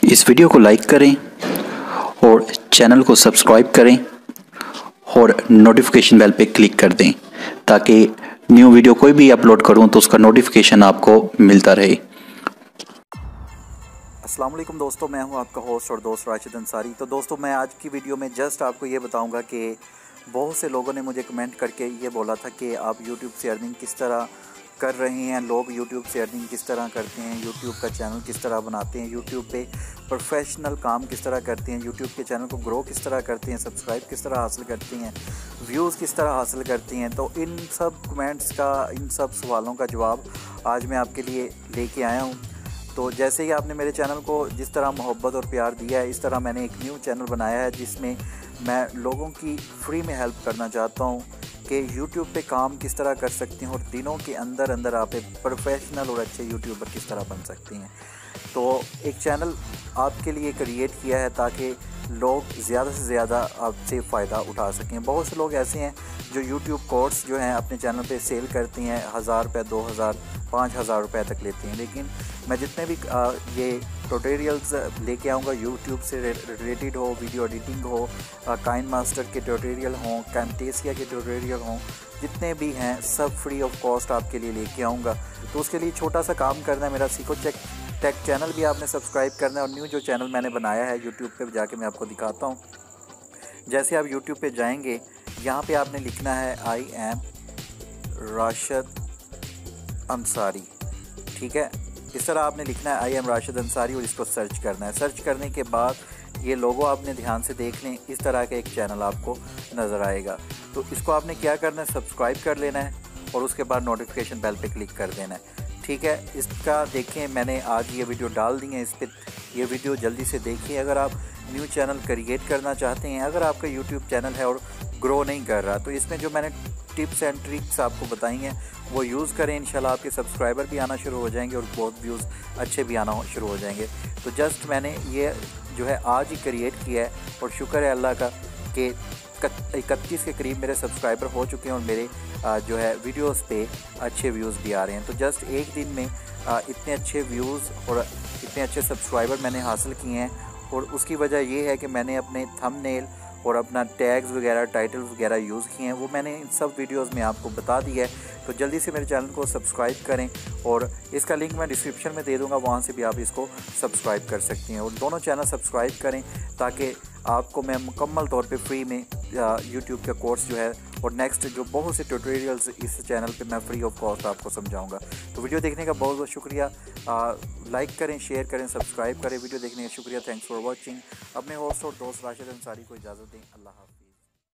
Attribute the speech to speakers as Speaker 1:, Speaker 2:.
Speaker 1: इस वीडियो को लाइक करें और चैनल को सब्सक्राइब करें और नोटिफिकेशन बेल पे क्लिक कर दें ताकि न्यू वीडियो कोई भी अपलोड करूं तो उसका नोटिफिकेशन आपको मिलता रहे।
Speaker 2: अस्सलाम वालेकुम दोस्तों, मैं हूं आपका होस्ट और दोस्त राशिद अंसारी। तो दोस्तों, मैं आज की वीडियो में जस्ट आपको ये बताऊंगा कि बहुत से लोगों ने मुझे कमेंट करके ये बोला था कि आप यूट्यूब से अर्निंग किस तरह कर रहे हैं, लोग यूट्यूब से अर्निंग किस तरह करते हैं, यूट्यूब का चैनल किस तरह बनाते हैं, यूट्यूब पे प्रोफेशनल काम किस तरह करते हैं, यूट्यूब के चैनल को ग्रो किस तरह करते हैं, सब्सक्राइब किस तरह हासिल करते हैं, व्यूज़ किस तरह हासिल करते हैं। तो इन सब कमेंट्स का, इन सब सवालों का जवाब आज मैं आपके लिए लेके आया हूँ। तो जैसे ही आपने मेरे चैनल को जिस तरह मोहब्बत और प्यार दिया है, इस तरह मैंने एक न्यू चैनल बनाया है जिसमें मैं लोगों की फ्री में हेल्प करना चाहता हूँ कि YouTube पे काम किस तरह कर सकते हैं और दिनों के अंदर अंदर आप एक प्रोफेशनल और अच्छे यूट्यूबर किस तरह बन सकते हैं। तो एक चैनल आपके लिए क्रिएट किया है ताकि लोग ज़्यादा से ज़्यादा आपसे फ़ायदा उठा सकें। बहुत से लोग ऐसे हैं जो YouTube कोर्स जो हैं अपने चैनल पे सेल करते हैं, 1000 रुपये, 2000, 5000 रुपये तक लेते हैं। लेकिन मैं जितने भी ये ट्यूटोरियल्स लेके आऊँगा यूट्यूब से रिलेटेड हो, वीडियो एडिटिंग हो, काइनमास्टर के ट्यूटोरियल हों, कैमटेसिया के ट्यूटोरियल हों, जितने भी हैं सब फ्री ऑफ कॉस्ट आपके लिए लेके आऊँगा। तो उसके लिए छोटा सा काम करना है, मेरा सीखो टेक चैनल भी आपने सब्सक्राइब करना है और न्यू जो चैनल मैंने बनाया है यूट्यूब पे जाके मैं आपको दिखाता हूँ। जैसे आप यूट्यूब पे जाएंगे, यहाँ पे आपने लिखना है आई एम राशिद अंसारी, ठीक है। इस तरह आपने लिखना है आई एम राशिद अंसारी और इसको सर्च करना है। सर्च करने के बाद ये लोगो आपने ध्यान से देख लें, इस तरह का एक चैनल आपको नज़र आएगा। तो इसको आपने क्या करना है, सब्सक्राइब कर लेना है और उसके बाद नोटिफिकेशन बेल पे क्लिक कर देना है, ठीक है। इसका देखें, मैंने आज ये वीडियो डाल दी है, इस पर ये वीडियो जल्दी से देखिए। अगर आप न्यू चैनल क्रिएट करना चाहते हैं, अगर आपका यूट्यूब चैनल है और ग्रो नहीं कर रहा, तो इसमें जो मैंने टिप्स एंड ट्रिक्स आपको बताई हैं वो यूज़ करें। इंशाल्लाह आपके सब्सक्राइबर भी आना शुरू हो जाएंगे और बहुत व्यूज़ अच्छे भी आना शुरू हो जाएंगे। तो जस्ट मैंने ये जो है आज ही क्रिएट किया है और शुक्र है अल्लाह का कि 31 के करीब मेरे सब्सक्राइबर हो चुके हैं और मेरे जो है वीडियोस पे अच्छे व्यूज़ भी आ रहे हैं। तो जस्ट एक दिन में इतने अच्छे व्यूज़ और इतने अच्छे सब्सक्राइबर मैंने हासिल किए हैं और उसकी वजह ये है कि मैंने अपने थंबनेल और अपना टैग्स वगैरह, टाइटल्स वगैरह यूज़ किए हैं, वो मैंने इन सब वीडियोस में आपको बता दिया है। तो जल्दी से मेरे चैनल को सब्सक्राइब करें और इसका लिंक मैं डिस्क्रिप्शन में दे दूंगा, वहाँ से भी आप इसको सब्सक्राइब कर सकती हैं। और दोनों चैनल सब्सक्राइब करें ताकि आपको मैं मुकम्मल तौर पे फ्री में यूट्यूब का कोर्स जो है और नेक्स्ट जो बहुत से ट्यूटोरियल्स इस चैनल पे मैं फ्री ऑफ कॉस्ट आपको समझाऊंगा। तो वीडियो देखने का बहुत बहुत शुक्रिया। लाइक करें, शेयर करें, सब्सक्राइब करें। वीडियो देखने का शुक्रिया। Thanks for watching. अपने होस्ट और दोस्त राशिद अंसारी को इजाज़त दें। अल्लाह हाफ़िज़।